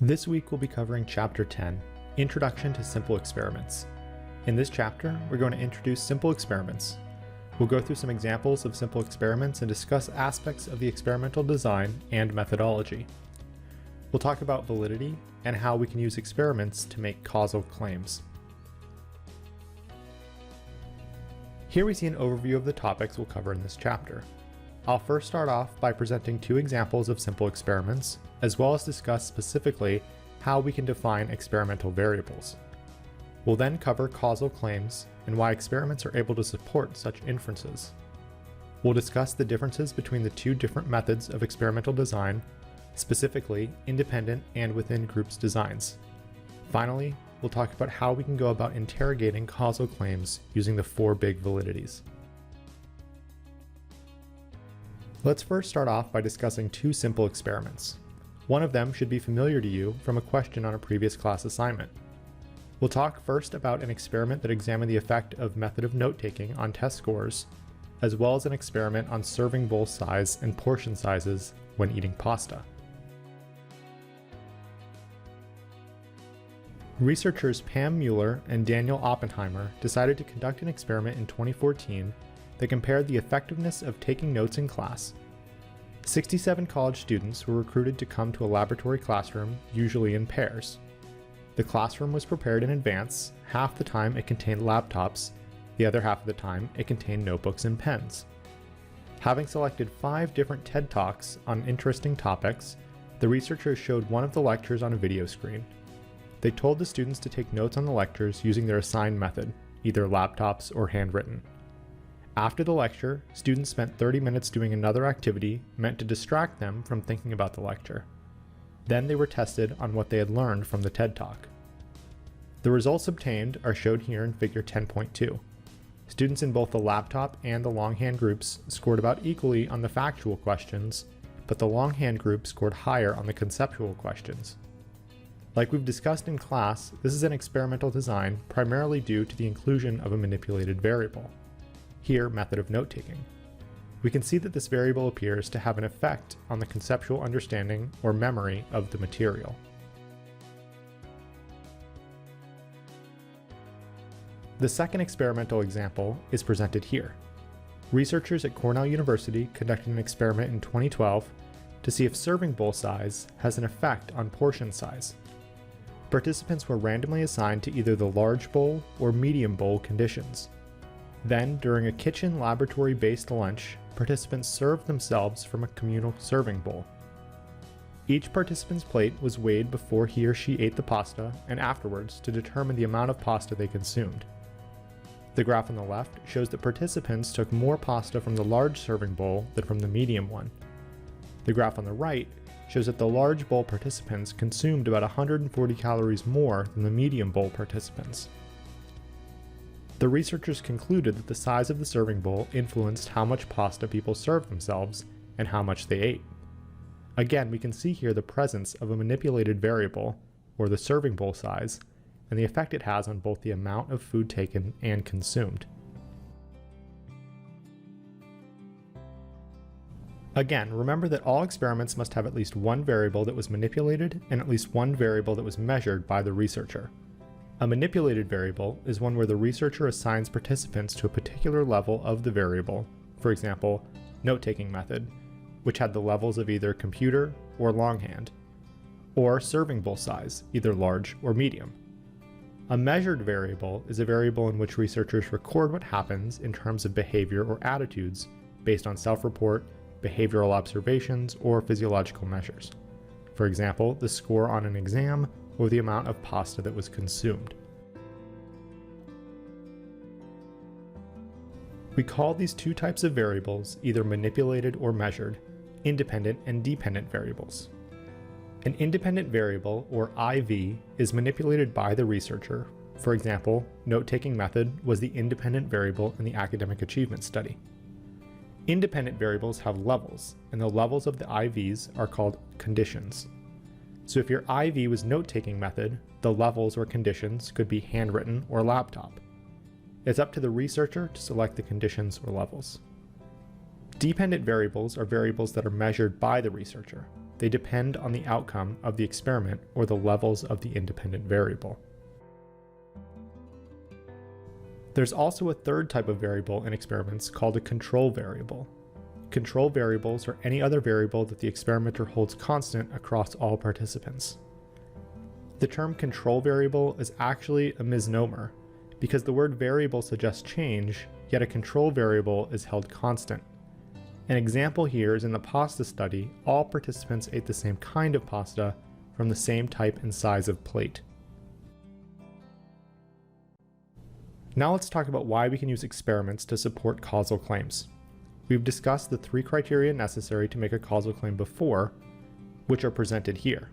This week we'll be covering Chapter 10, Introduction to Simple Experiments. In this chapter, we're going to introduce simple experiments. We'll go through some examples of simple experiments and discuss aspects of the experimental design and methodology. We'll talk about validity and how we can use experiments to make causal claims. Here we see an overview of the topics we'll cover in this chapter. I'll first start off by presenting two examples of simple experiments, as well as discuss specifically how we can define experimental variables. We'll then cover causal claims and why experiments are able to support such inferences. We'll discuss the differences between the two different methods of experimental design, specifically independent and within groups designs. Finally, we'll talk about how we can go about interrogating causal claims using the four big validities. Let's first start off by discussing two simple experiments. One of them should be familiar to you from a question on a previous class assignment. We'll talk first about an experiment that examined the effect of method of note-taking on test scores, as well as an experiment on serving bowl size and portion sizes when eating pasta. Researchers Pam Mueller and Daniel Oppenheimer decided to conduct an experiment in 2014 that compared the effectiveness of taking notes in class. 67 college students were recruited to come to a laboratory classroom, usually in pairs. The classroom was prepared in advance. Half the time it contained laptops, the other half of the time it contained notebooks and pens. Having selected 5 different TED Talks on interesting topics, the researchers showed one of the lectures on a video screen. They told the students to take notes on the lectures using their assigned method, either laptops or handwritten. After the lecture, students spent 30 minutes doing another activity meant to distract them from thinking about the lecture. Then they were tested on what they had learned from the TED Talk. The results obtained are shown here in Figure 10.2. Students in both the laptop and the longhand groups scored about equally on the factual questions, but the longhand group scored higher on the conceptual questions. Like we've discussed in class, this is an experimental design primarily due to the inclusion of a manipulated variable. Here, method of note-taking. We can see that this variable appears to have an effect on the conceptual understanding or memory of the material. The second experimental example is presented here. Researchers at Cornell University conducted an experiment in 2012 to see if serving bowl size has an effect on portion size. Participants were randomly assigned to either the large bowl or medium bowl conditions. Then, during a kitchen laboratory-based lunch, participants served themselves from a communal serving bowl. Each participant's plate was weighed before he or she ate the pasta and afterwards to determine the amount of pasta they consumed. The graph on the left shows that participants took more pasta from the large serving bowl than from the medium one. The graph on the right shows that the large bowl participants consumed about 140 calories more than the medium bowl participants. The researchers concluded that the size of the serving bowl influenced how much pasta people served themselves and how much they ate. Again, we can see here the presence of a manipulated variable, or the serving bowl size, and the effect it has on both the amount of food taken and consumed. Again, remember that all experiments must have at least one variable that was manipulated and at least one variable that was measured by the researcher. A manipulated variable is one where the researcher assigns participants to a particular level of the variable, for example, note-taking method, which had the levels of either computer or longhand, or serving bowl size, either large or medium. A measured variable is a variable in which researchers record what happens in terms of behavior or attitudes based on self-report, behavioral observations, or physiological measures. For example, the score on an exam or the amount of pasta that was consumed. We call these two types of variables, either manipulated or measured, independent and dependent variables. An independent variable, or IV, is manipulated by the researcher. For example, note-taking method was the independent variable in the academic achievement study. Independent variables have levels, and the levels of the IVs are called conditions. So if your IV was note-taking method, the levels or conditions could be handwritten or laptop. It's up to the researcher to select the conditions or levels. Dependent variables are variables that are measured by the researcher. they depend on the outcome of the experiment or the levels of the independent variable. There's also a third type of variable in experiments called a control variable. Control variables are any other variable that the experimenter holds constant across all participants. The term control variable is actually a misnomer because the word variable suggests change, yet a control variable is held constant. An example here is in the pasta study, all participants ate the same kind of pasta from the same type and size of plate. Now let's talk about why we can use experiments to support causal claims. We've discussed the 3 criteria necessary to make a causal claim before, which are presented here.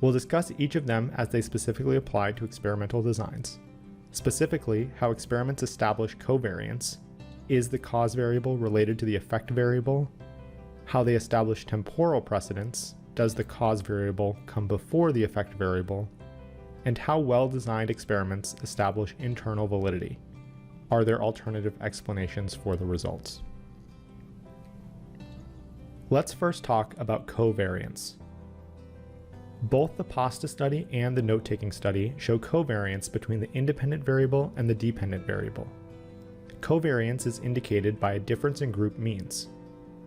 We'll discuss each of them as they specifically apply to experimental designs. Specifically, how experiments establish covariance, is the cause variable related to the effect variable, how they establish temporal precedence, does the cause variable come before the effect variable, and how well-designed experiments establish internal validity. Are there alternative explanations for the results? Let's first talk about covariance. Both the pasta study and the note-taking study show covariance between the independent variable and the dependent variable. Covariance is indicated by a difference in group means.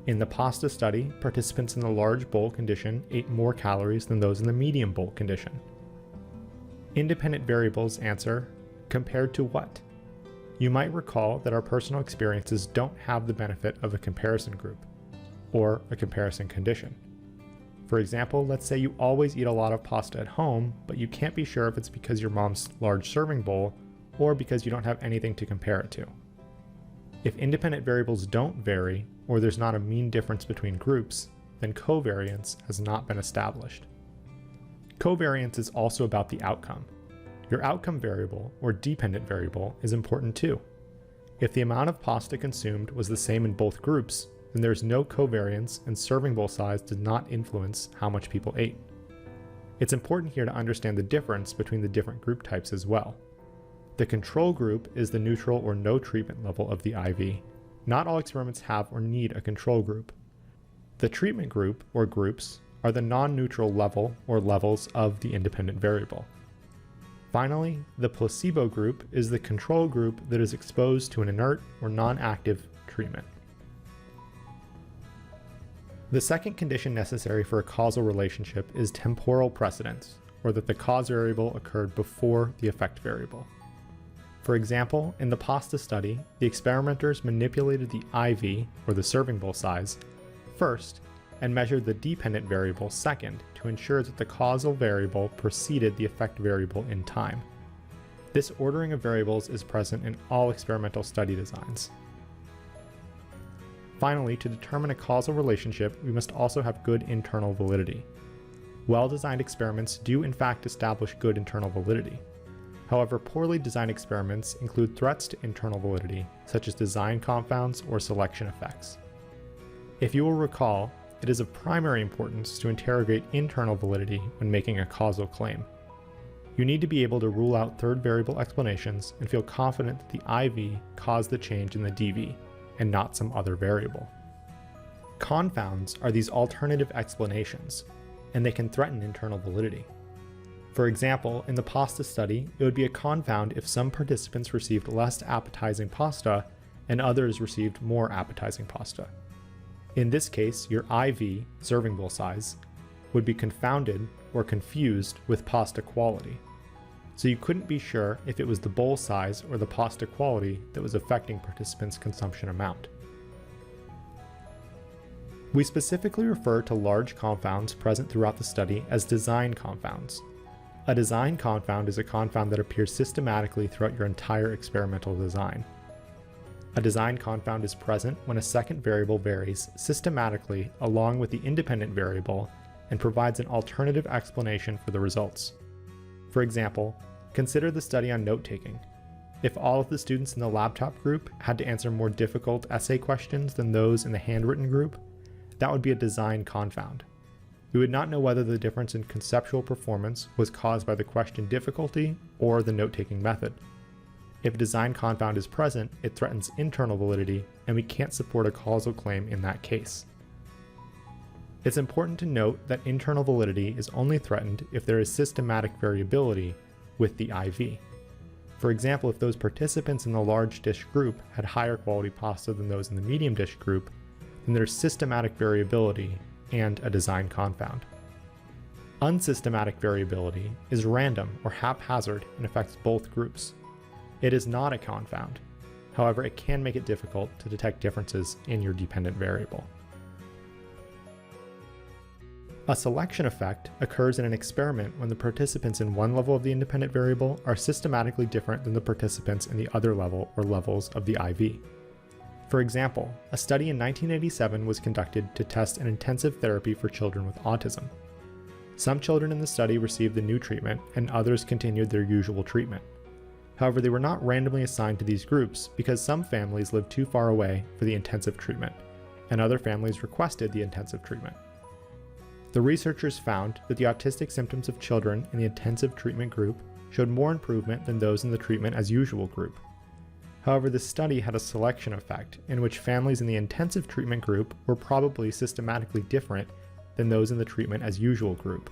In the pasta study, participants in the large bowl condition ate more calories than those in the medium bowl condition. Independent variables answer, compared to what? You might recall that our personal experiences don't have the benefit of a comparison group, or a comparison condition. For example, let's say you always eat a lot of pasta at home, but you can't be sure if it's because your mom's large serving bowl or because you don't have anything to compare it to. If independent variables don't vary, or there's not a mean difference between groups, then covariance has not been established. Covariance is also about the outcome. Your outcome variable, or dependent variable, is important too. If the amount of pasta consumed was the same in both groups, then there's no covariance and serving bowl size does not influence how much people ate. It's important here to understand the difference between the different group types as well. The control group is the neutral or no treatment level of the IV. Not all experiments have or need a control group. The treatment group, or groups, are the non-neutral level or levels of the independent variable. Finally, the placebo group is the control group that is exposed to an inert or non-active treatment. The second condition necessary for a causal relationship is temporal precedence, or that the cause variable occurred before the effect variable. For example, in the pasta study, the experimenters manipulated the IV, or the serving bowl size, first, and measured the dependent variable second to ensure that the causal variable preceded the effect variable in time. This ordering of variables is present in all experimental study designs. Finally, to determine a causal relationship, we must also have good internal validity. Well-designed experiments do in fact establish good internal validity. However, poorly designed experiments include threats to internal validity, such as design confounds or selection effects. If you will recall, it is of primary importance to interrogate internal validity when making a causal claim. You need to be able to rule out third variable explanations and feel confident that the IV caused the change in the DV, and not some other variable. Confounds are these alternative explanations, and they can threaten internal validity. For example, in the pasta study, it would be a confound if some participants received less appetizing pasta and others received more appetizing pasta. In this case, your IV, serving bowl size, would be confounded or confused with pasta quality. So you couldn't be sure if it was the bowl size or the pasta quality that was affecting participants' consumption amount. We specifically refer to large confounds present throughout the study as design confounds. A design confound is a confound that appears systematically throughout your entire experimental design. A design confound is present when a second variable varies systematically along with the independent variable and provides an alternative explanation for the results. For example, consider the study on note-taking. If all of the students in the laptop group had to answer more difficult essay questions than those in the handwritten group, that would be a design confound. We would not know whether the difference in conceptual performance was caused by the question difficulty or the note-taking method. If a design confound is present, it threatens internal validity, and we can't support a causal claim in that case. It's important to note that internal validity is only threatened if there is systematic variability with the IV. For example, if those participants in the large dish group had higher quality pasta than those in the medium dish group, then there's systematic variability and a design confound. Unsystematic variability is random or haphazard and affects both groups. It is not a confound. However, it can make it difficult to detect differences in your dependent variable. A selection effect occurs in an experiment when the participants in one level of the independent variable are systematically different than the participants in the other level or levels of the IV. For example, a study in 1987 was conducted to test an intensive therapy for children with autism. Some children in the study received the new treatment and others continued their usual treatment. However, they were not randomly assigned to these groups because some families lived too far away for the intensive treatment, and other families requested the intensive treatment. The researchers found that the autistic symptoms of children in the intensive treatment group showed more improvement than those in the treatment as usual group. However, the study had a selection effect in which families in the intensive treatment group were probably systematically different than those in the treatment as usual group.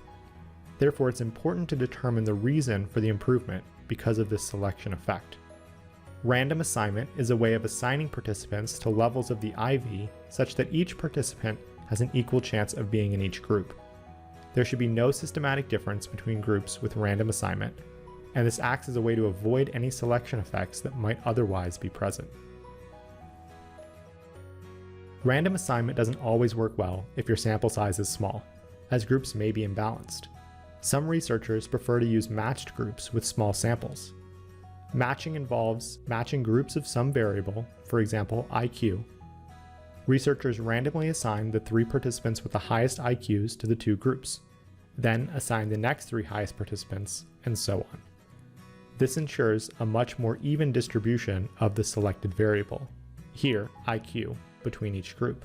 Therefore, it's important to determine the reason for the improvement because of this selection effect. Random assignment is a way of assigning participants to levels of the IV such that each participant has an equal chance of being in each group. There should be no systematic difference between groups with random assignment, and this acts as a way to avoid any selection effects that might otherwise be present. Random assignment doesn't always work well if your sample size is small, as groups may be imbalanced. Some researchers prefer to use matched groups with small samples. Matching involves matching groups of some variable, for example IQ. Researchers randomly assign the 3 participants with the highest IQs to the 2 groups, then assign the next 3 highest participants, and so on. This ensures a much more even distribution of the selected variable, here IQ, between each group.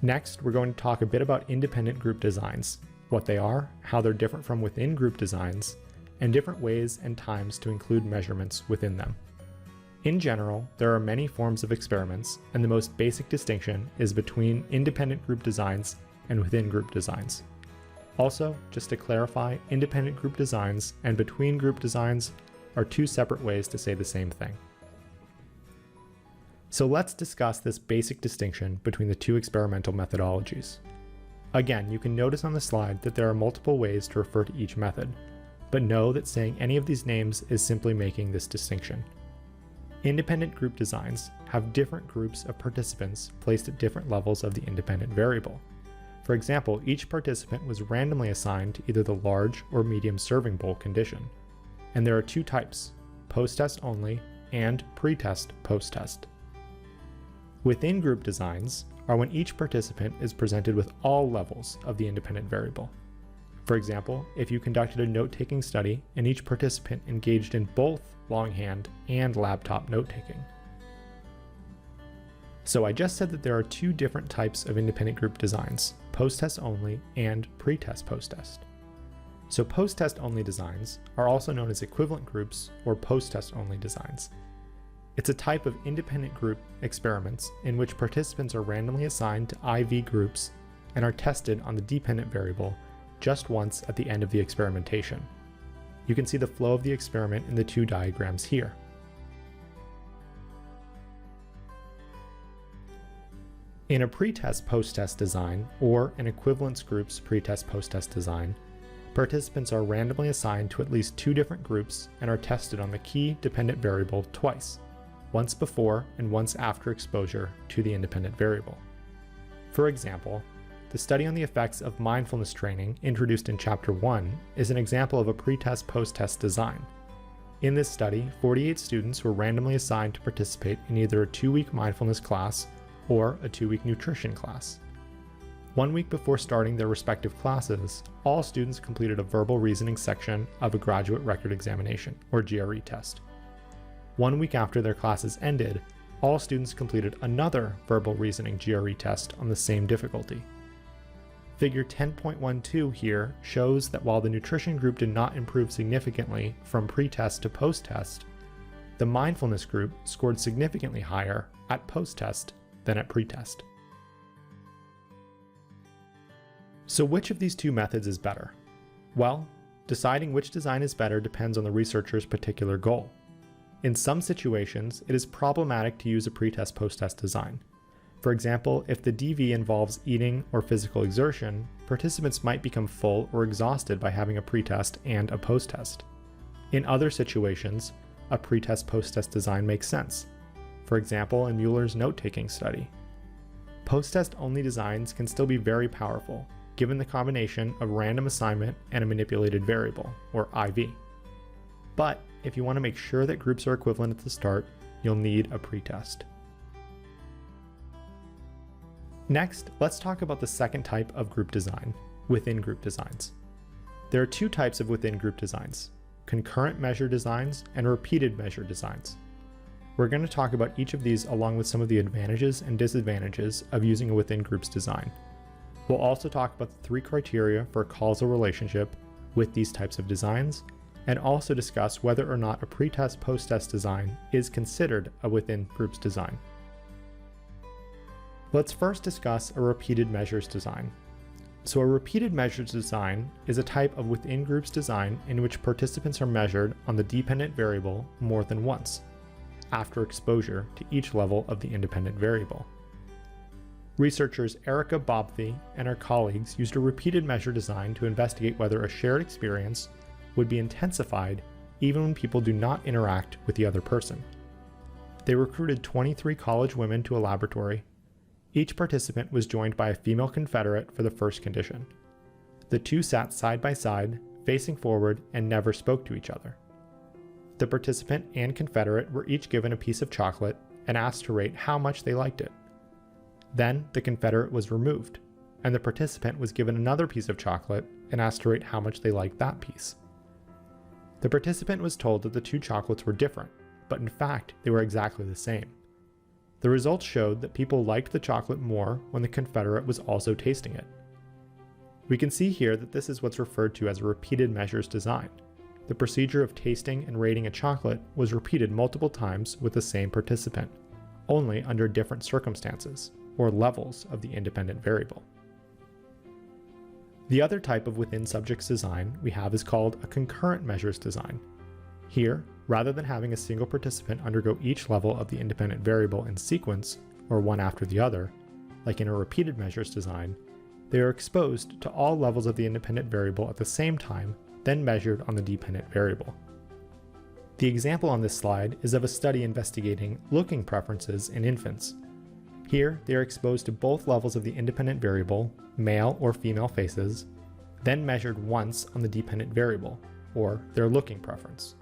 Next, we're going to talk a bit about independent group designs, what they are, how they're different from within group designs, and different ways and times to include measurements within them. In general, there are many forms of experiments, and the most basic distinction is between independent group designs and within group designs. Also, just to clarify, independent group designs and between group designs are 2 separate ways to say the same thing. So let's discuss this basic distinction between the 2 experimental methodologies. Again, you can notice on the slide that there are multiple ways to refer to each method, but know that saying any of these names is simply making this distinction. Independent group designs have different groups of participants placed at different levels of the independent variable. For example, each participant was randomly assigned to either the large or medium serving bowl condition. And there are 2 types, post-test only and pretest post-test. Within group designs are when each participant is presented with all levels of the independent variable. For example, if you conducted a note-taking study and each participant engaged in both longhand and laptop note-taking. So I just said that there are 2 different types of independent group designs, post-test only and pretest post-test. So post-test only designs are also known as equivalent groups or post-test only designs. It's a type of independent group experiments in which participants are randomly assigned to IV groups and are tested on the dependent variable just once at the end of the experimentation. You can see the flow of the experiment in the 2 diagrams here. In a pretest post-test design, or an equivalence groups pretest post-test design, participants are randomly assigned to at least 2 different groups and are tested on the key dependent variable twice, once before and once after exposure to the independent variable. For example, the study on the effects of mindfulness training introduced in Chapter 1 is an example of a pretest post-test design. In this study, 48 students were randomly assigned to participate in either a 2-week mindfulness class or a 2-week nutrition class. 1 week before starting their respective classes, all students completed a verbal reasoning section of a graduate record examination, or GRE test. 1 week after their classes ended, all students completed another verbal reasoning GRE test on the same difficulty. Figure 10.12 here shows that while the nutrition group did not improve significantly from pre-test to post-test, the mindfulness group scored significantly higher at post-test than at pretest. So which of these two methods is better? Well, deciding which design is better depends on the researcher's particular goal. In some situations, it is problematic to use a pretest post-test design. For example, if the DV involves eating or physical exertion, participants might become full or exhausted by having a pretest and a post-test. In other situations, a pretest post-test design makes sense. For example, in Mueller's note-taking study. Post-test-only designs can still be very powerful, given the combination of random assignment and a manipulated variable, or IV. But if you want to make sure that groups are equivalent at the start, you'll need a pretest. Next, let's talk about the second type of group design, within group designs. There are two types of within group designs, concurrent measure designs and repeated measure designs. We're going to talk about each of these along with some of the advantages and disadvantages of using a within groups design. We'll also talk about the three criteria for a causal relationship with these types of designs, and also discuss whether or not a pretest post-test design is considered a within groups design. Let's first discuss a repeated measures design. So a repeated measures design is a type of within groups design in which participants are measured on the dependent variable more than once, after exposure to each level of the independent variable. Researchers Erica Bobthy and her colleagues used a repeated measure design to investigate whether a shared experience would be intensified even when people do not interact with the other person. They recruited 23 college women to a laboratory. Each participant was joined by a female confederate for the first condition. The two sat side by side, facing forward, and never spoke to each other. The participant and confederate were each given a piece of chocolate and asked to rate how much they liked it. Then the confederate was removed, and the participant was given another piece of chocolate and asked to rate how much they liked that piece. The participant was told that the two chocolates were different, but in fact they were exactly the same. The results showed that people liked the chocolate more when the confederate was also tasting it. We can see here that this is what's referred to as a repeated measures design. The procedure of tasting and rating a chocolate was repeated multiple times with the same participant, only under different circumstances, or levels of the independent variable. The other type of within subjects design we have is called a concurrent measures design. Here, rather than having a single participant undergo each level of the independent variable in sequence, or one after the other, like in a repeated measures design, they are exposed to all levels of the independent variable at the same time, then measured on the dependent variable. The example on this slide is of a study investigating looking preferences in infants. Here, they are exposed to both levels of the independent variable, male or female faces, then measured once on the dependent variable, or their looking preference.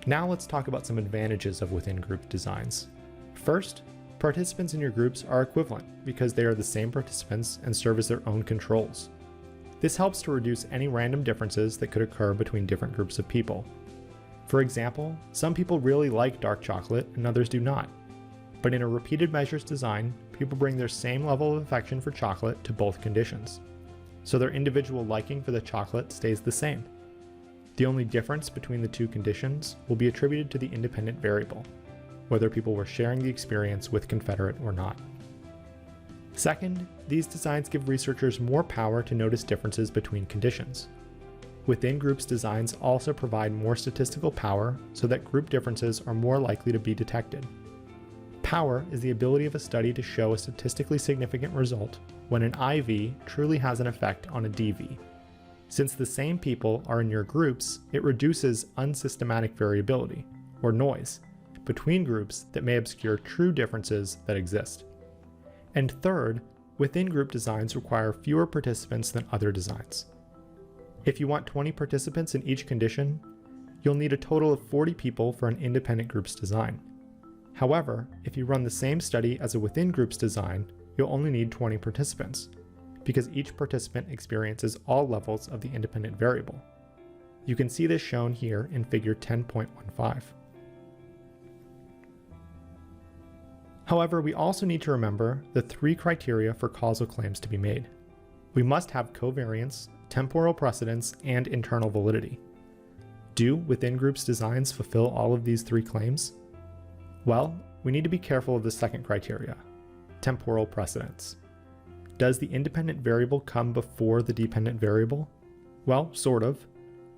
Now let's talk about some advantages of within group designs. First, participants in your groups are equivalent because they are the same participants and serve as their own controls. This helps to reduce any random differences that could occur between different groups of people. For example, some people really like dark chocolate and others do not. But in a repeated measures design, people bring their same level of affection for chocolate to both conditions, so their individual liking for the chocolate stays the same. The only difference between the two conditions will be attributed to the independent variable, whether people were sharing the experience with confederate or not. Second, these designs give researchers more power to notice differences between conditions. Within groups designs also provide more statistical power so that group differences are more likely to be detected. Power is the ability of a study to show a statistically significant result when an IV truly has an effect on a DV. Since the same people are in your groups, it reduces unsystematic variability, or noise, between groups that may obscure true differences that exist. And third, within group designs require fewer participants than other designs. If you want 20 participants in each condition, you'll need a total of 40 people for an independent groups design. However, if you run the same study as a within groups design, you'll only need 20 participants, because each participant experiences all levels of the independent variable. You can see this shown here in figure 10.15. However, we also need to remember the three criteria for causal claims to be made. We must have covariance, temporal precedence, and internal validity. Do within groups designs fulfill all of these three claims? Well, we need to be careful of the second criteria, temporal precedence. Does the independent variable come before the dependent variable? Well, sort of.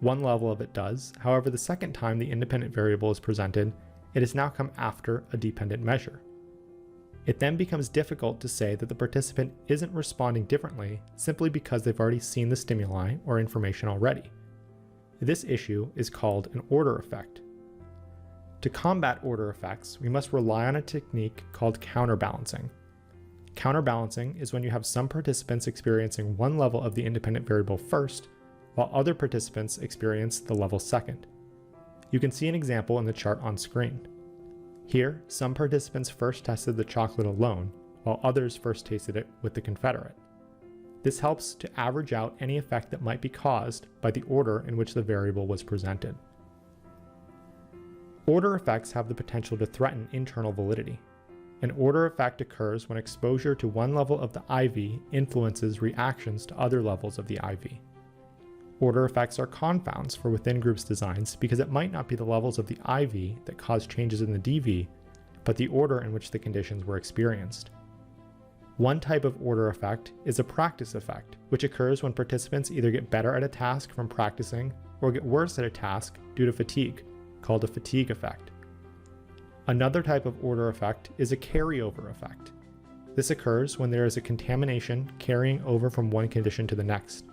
One level of it does. However, the second time the independent variable is presented, it has now come after a dependent measure. It then becomes difficult to say that the participant isn't responding differently simply because they've already seen the stimuli or information already. This issue is called an order effect. To combat order effects, we must rely on a technique called counterbalancing. Counterbalancing is when you have some participants experiencing one level of the independent variable first, while other participants experience the level second. You can see an example in the chart on screen. Here, some participants first tested the chocolate alone, while others first tasted it with the Confederate. This helps to average out any effect that might be caused by the order in which the variable was presented. Order effects have the potential to threaten internal validity. An order effect occurs when exposure to one level of the IV influences reactions to other levels of the IV. Order effects are confounds for within groups designs because it might not be the levels of the IV that cause changes in the DV, but the order in which the conditions were experienced. One type of order effect is a practice effect, which occurs when participants either get better at a task from practicing or get worse at a task due to fatigue, called a fatigue effect. Another type of order effect is a carryover effect. This occurs when there is a contamination carrying over from one condition to the next.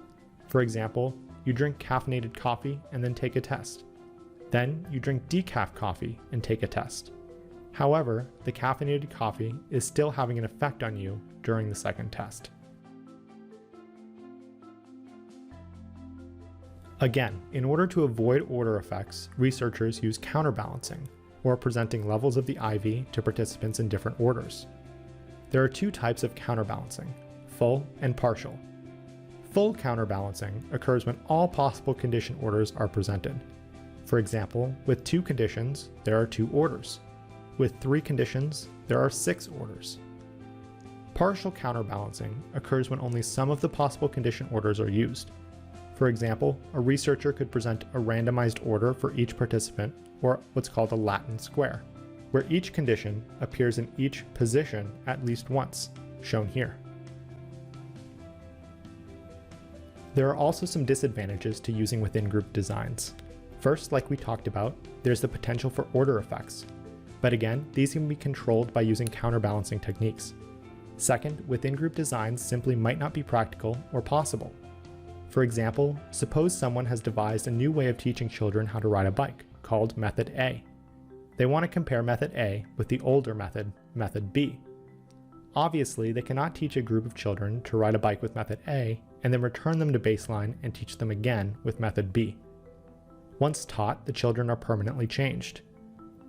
For example, you drink caffeinated coffee and then take a test. Then you drink decaf coffee and take a test. However, the caffeinated coffee is still having an effect on you during the second test. Again, in order to avoid order effects, researchers use counterbalancing, or presenting levels of the IV to participants in different orders. There are two types of counterbalancing, full and partial. Full counterbalancing occurs when all possible condition orders are presented. For example, with 2 conditions, there are 2 orders. With 3 conditions, there are 6 orders. Partial counterbalancing occurs when only some of the possible condition orders are used. For example, a researcher could present a randomized order for each participant, or what's called a Latin square, where each condition appears in each position at least once, shown here. There are also some disadvantages to using within group designs. First, like we talked about, there's the potential for order effects. But again, these can be controlled by using counterbalancing techniques. Second, within group designs simply might not be practical or possible. For example, suppose someone has devised a new way of teaching children how to ride a bike, called Method A. They want to compare Method A with the older method, Method B. Obviously, they cannot teach a group of children to ride a bike with Method A and then return them to baseline and teach them again with Method B. Once taught, the children are permanently changed.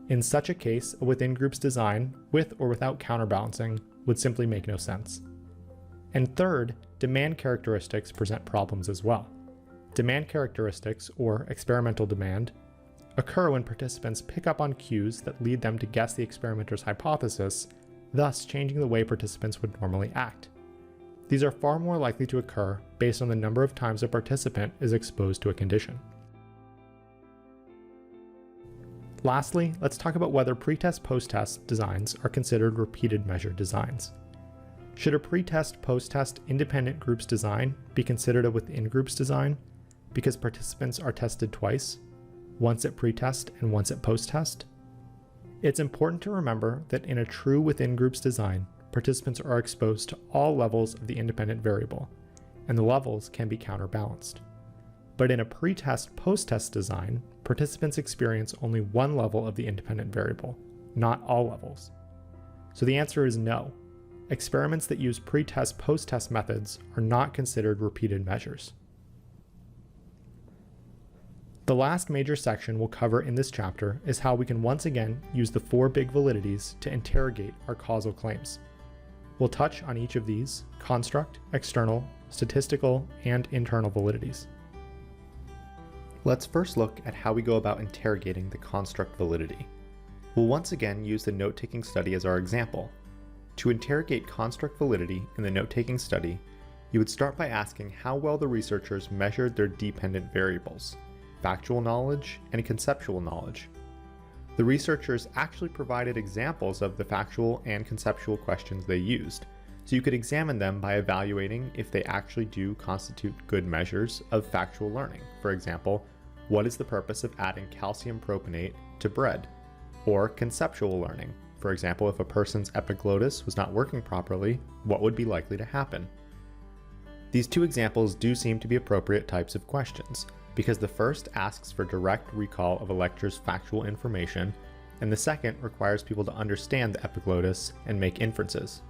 In such a case, a within groups design, with or without counterbalancing, would simply make no sense. And third, demand characteristics present problems as well. Demand characteristics, or experimental demand, occur when participants pick up on cues that lead them to guess the experimenter's hypothesis, thus changing the way participants would normally act. These are far more likely to occur based on the number of times a participant is exposed to a condition. Lastly, let's talk about whether pretest post-test designs are considered repeated measure designs. Should a pretest post-test independent groups design be considered a within groups design because participants are tested twice, once at pretest and once at post-test? It's important to remember that in a true within groups design, participants are exposed to all levels of the independent variable, and the levels can be counterbalanced. But in a pretest post-test design, participants experience only one level of the independent variable, not all levels. So the answer is no. Experiments that use pretest post-test methods are not considered repeated measures. The last major section we'll cover in this chapter is how we can once again use the 4 big validities to interrogate our causal claims. We'll touch on each of these: construct, external, statistical, and internal validities. Let's first look at how we go about interrogating the construct validity. We'll once again use the note-taking study as our example. To interrogate construct validity in the note-taking study, you would start by asking how well the researchers measured their dependent variables, factual knowledge and conceptual knowledge. The researchers actually provided examples of the factual and conceptual questions they used, so you could examine them by evaluating if they actually do constitute good measures of factual learning. For example, what is the purpose of adding calcium propionate to bread? Or conceptual learning. For example, if a person's epiglottis was not working properly, what would be likely to happen? These two examples do seem to be appropriate types of questions, because the first asks for direct recall of a lecture's factual information, and the second requires people to understand the epiglottis and make inferences.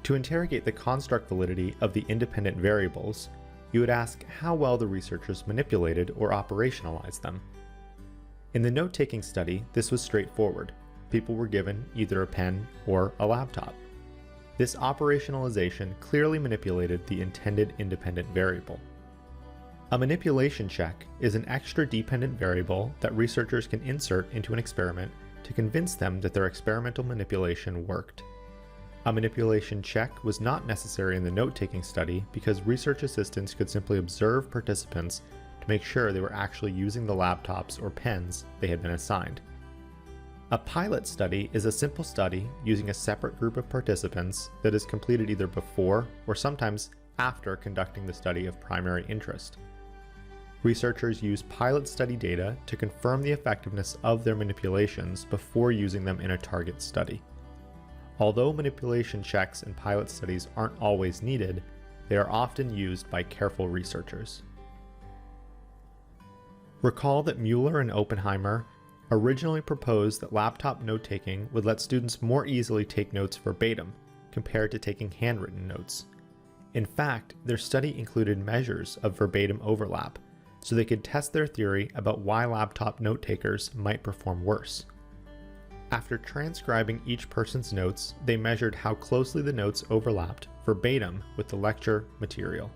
To interrogate the construct validity of the independent variables, you would ask how well the researchers manipulated or operationalized them. In the note-taking study, this was straightforward. People were given either a pen or a laptop. This operationalization clearly manipulated the intended independent variable. A manipulation check is an extra dependent variable that researchers can insert into an experiment to convince them that their experimental manipulation worked. A manipulation check was not necessary in the note-taking study because research assistants could simply observe participants to make sure they were actually using the laptops or pens they had been assigned. A pilot study is a simple study using a separate group of participants that is completed either before or sometimes after conducting the study of primary interest. Researchers use pilot study data to confirm the effectiveness of their manipulations before using them in a target study. Although manipulation checks in pilot studies aren't always needed, they are often used by careful researchers. Recall that Mueller and Oppenheimer originally proposed that laptop note-taking would let students more easily take notes verbatim compared to taking handwritten notes. In fact, their study included measures of verbatim overlap, so they could test their theory about why laptop note-takers might perform worse. After transcribing each person's notes, they measured how closely the notes overlapped verbatim with the lecture material.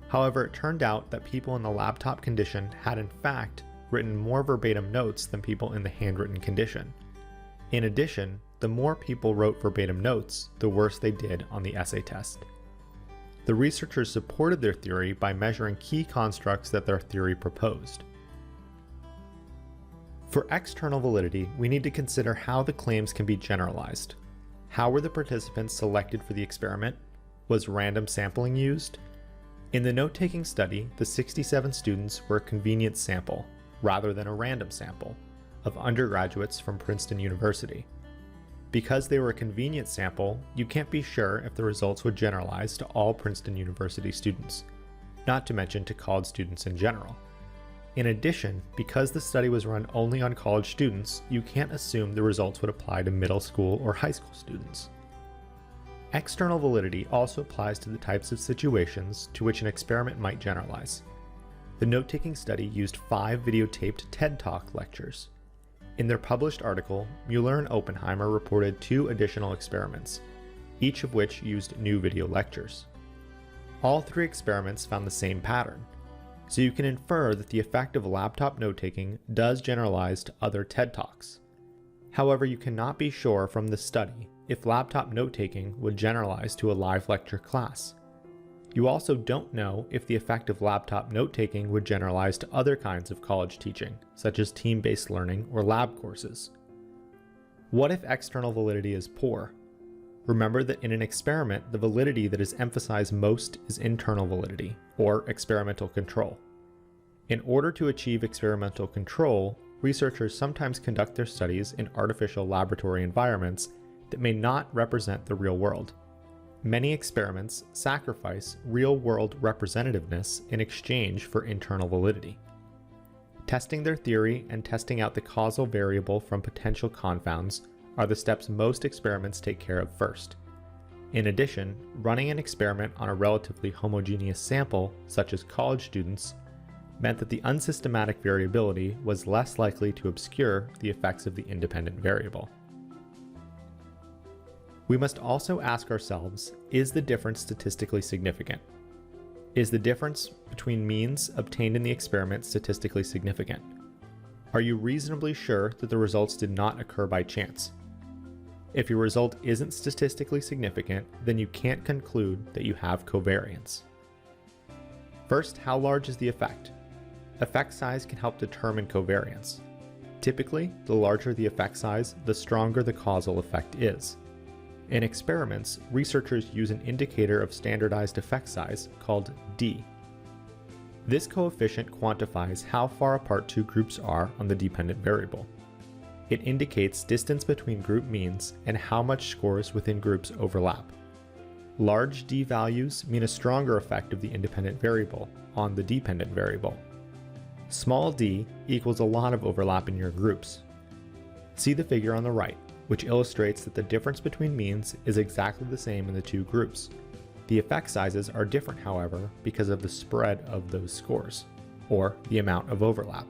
However, it turned out that people in the laptop condition had in fact written more verbatim notes than people in the handwritten condition. In addition, the more people wrote verbatim notes, the worse they did on the essay test. The researchers supported their theory by measuring key constructs that their theory proposed. For external validity, we need to consider how the claims can be generalized. How were the participants selected for the experiment? Was random sampling used? In the note-taking study, the 67 students were a convenient sample, rather than a random sample, of undergraduates from Princeton University. Because they were a convenient sample, you can't be sure if the results would generalize to all Princeton University students, not to mention to college students in general. In addition, because the study was run only on college students, you can't assume the results would apply to middle school or high school students. External validity also applies to the types of situations to which an experiment might generalize. The note-taking study used 5 videotaped TED Talk lectures. In their published article, Mueller and Oppenheimer reported 2 additional experiments, each of which used new video lectures. All 3 experiments found the same pattern, so you can infer that the effect of laptop note-taking does generalize to other TED Talks. However, you cannot be sure from this study if laptop note-taking would generalize to a live lecture class. You also don't know if the effect of laptop note-taking would generalize to other kinds of college teaching, such as team-based learning or lab courses. What if external validity is poor? Remember that in an experiment, the validity that is emphasized most is internal validity, or experimental control. In order to achieve experimental control, researchers sometimes conduct their studies in artificial laboratory environments that may not represent the real world. Many experiments sacrifice real-world representativeness in exchange for internal validity. Testing their theory and testing out the causal variable from potential confounds are the steps most experiments take care of first. In addition, running an experiment on a relatively homogeneous sample, such as college students, meant that the unsystematic variability was less likely to obscure the effects of the independent variable. We must also ask ourselves, is the difference statistically significant? Is the difference between means obtained in the experiment statistically significant? Are you reasonably sure that the results did not occur by chance? If your result isn't statistically significant, then you can't conclude that you have covariance. First, how large is the effect? Effect size can help determine covariance. Typically, the larger the effect size, the stronger the causal effect is. In experiments, researchers use an indicator of standardized effect size called D. This coefficient quantifies how far apart two groups are on the dependent variable. It indicates distance between group means and how much scores within groups overlap. Large D values mean a stronger effect of the independent variable on the dependent variable. Small d equals a lot of overlap in your groups. See the figure on the right, which illustrates that the difference between means is exactly the same in the two groups. The effect sizes are different, however, because of the spread of those scores, or the amount of overlap.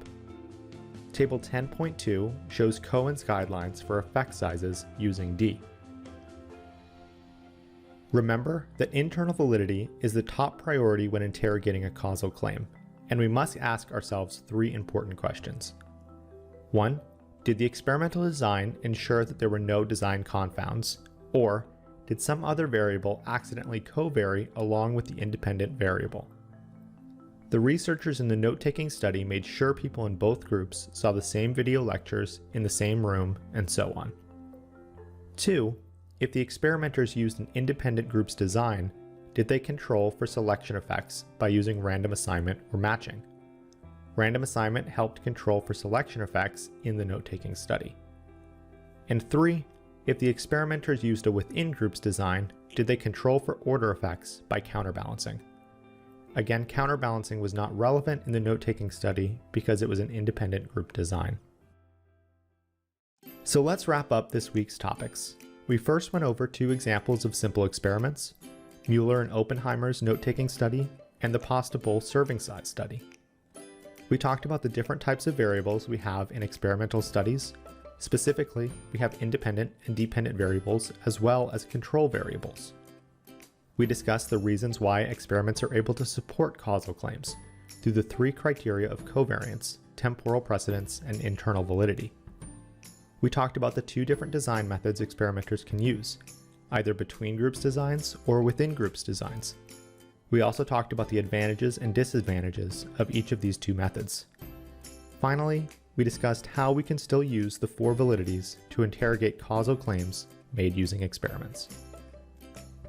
Table 10.2 shows Cohen's guidelines for effect sizes using D. Remember that internal validity is the top priority when interrogating a causal claim, and we must ask ourselves three important questions. 1. Did the experimental design ensure that there were no design confounds, or did some other variable accidentally covary along with the independent variable? The researchers in the note-taking study made sure people in both groups saw the same video lectures in the same room, and so on. 2. If the experimenters used an independent group's design, did they control for selection effects by using random assignment or matching? Random assignment helped control for selection effects in the note-taking study. And 3. If the experimenters used a within groups design, did they control for order effects by counterbalancing? Again, counterbalancing was not relevant in the note-taking study because it was an independent group design. So let's wrap up this week's topics. We first went over two examples of simple experiments, Mueller and Oppenheimer's note-taking study, and the pasta bowl serving size study. We talked about the different types of variables we have in experimental studies. Specifically, we have independent and dependent variables as well as control variables. We discussed the reasons why experiments are able to support causal claims through the three criteria of covariance, temporal precedence, and internal validity. We talked about the two different design methods experimenters can use, either between groups designs or within groups designs. We also talked about the advantages and disadvantages of each of these two methods. Finally, we discussed how we can still use the four validities to interrogate causal claims made using experiments.